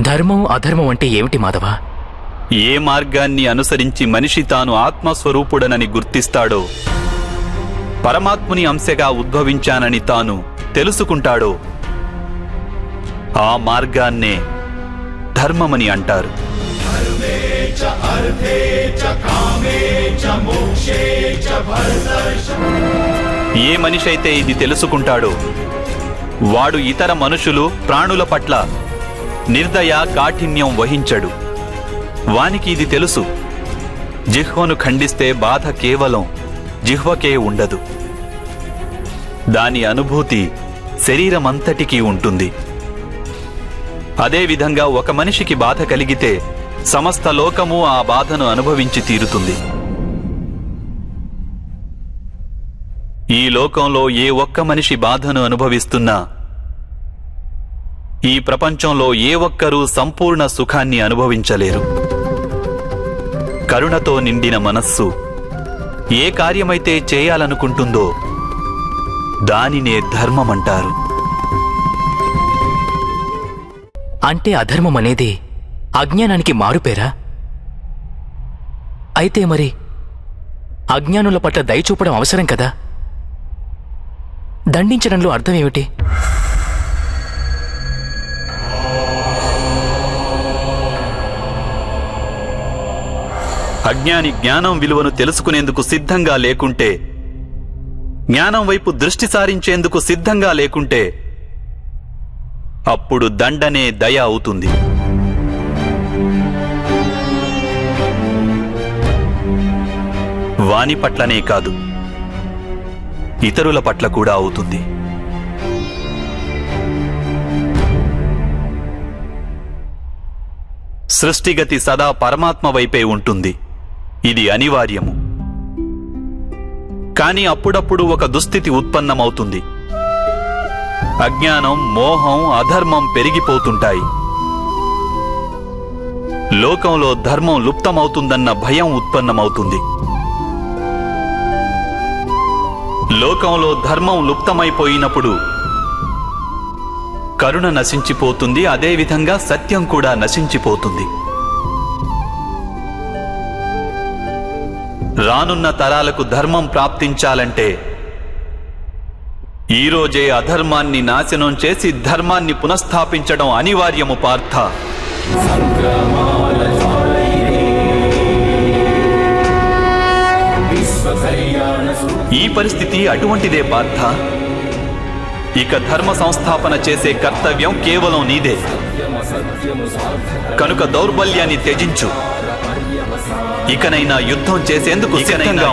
ధర్మం అధర్మం అంటే ఏమిటి మాధవ? ఏ మార్గాన్ని అనుసరించి మనిషి తాను ఆత్మస్వరూపుడనని గుర్తిస్తాడో, పరమాత్ముని అంశగా ఉద్భవించానని తాను తెలుసుకుంటాడో ఆ మార్గాన్నే ధర్మమని అంటారు. ఏ మనిషైతే ఇది తెలుసుకుంటాడో వాడు ఇతర మనుషులు ప్రాణుల పట్ల నిర్దయ కాఠిన్యం వహించడు. వానికి ఇది తెలుసు, జిహ్వను ఖండిస్తే బాధ కేవలం జిహ్వకే ఉండదు, దాని అనుభూతి శరీరమంతటికీ ఉంటుంది. అదేవిధంగా ఒక మనిషికి బాధ కలిగితే సమస్త లోకము ఆ బాధను అనుభవించి తీరుతుంది. ఈ లోకంలో ఏ ఒక్క మనిషి బాధను అనుభవిస్తున్నా ఈ ప్రపంచంలో ఏ ఒక్కరూ సంపూర్ణ సుఖాన్ని అనుభవించలేరు. కరుణతో నిండిన మనస్సు ఏ కార్యమైతే చేయాలనుకుంటుందో దానినే ధర్మమంటారు. అంటే అధర్మం అనేది అజ్ఞానానికి మారుపేరా? అయితే మరి అజ్ఞానుల పట్ల దయ చూపడం అవసరం కదా? దండించడంలో అర్థమేమిటి? అజ్ఞాని జ్ఞానం విలువను తెలుసుకునేందుకు సిద్ధంగా లేకుంటే, జ్ఞానం వైపు దృష్టి సారించేందుకు సిద్ధంగా లేకుంటే అప్పుడు దండనే దయ అవుతుంది. వాని పట్లనే కాదు, ఇతరుల పట్ల కూడా అవుతుంది. సృష్టిగతి సదా పరమాత్మ వైపే ఉంటుంది, ఇది అనివార్యము. కానీ అప్పుడప్పుడు ఒక దుస్థితి ఉత్పన్నమవుతుంది. అజ్ఞానం, మోహం, అధర్మం పెరిగిపోతుంటాయి. లోకంలో ధర్మం లుప్తమవుతుందన్న భయం ఉత్పన్నమవుతుంది. లోకంలో ధర్మం లుప్తమైపోయినప్పుడు కరుణ నశించిపోతుంది, అదేవిధంగా సత్యం కూడా నశించిపోతుంది. రానున్న తరాలకు ధర్మం ప్రాప్తించాలంటే ఈరోజే అధర్మాన్ని నాశనం చేసి ధర్మాన్ని పునఃస్థాపించడం అనివార్యము పార్థ. ఈ పరిస్థితి అటువంటిదే పార్థ. ఇక ధర్మ సంస్థాపన చేసే కర్తవ్యం కేవలం నీదే. కనుక దౌర్బల్యాన్ని త్యజించు. ఇకనైనా యుద్ధం చేసేందుకు సిద్ధంగా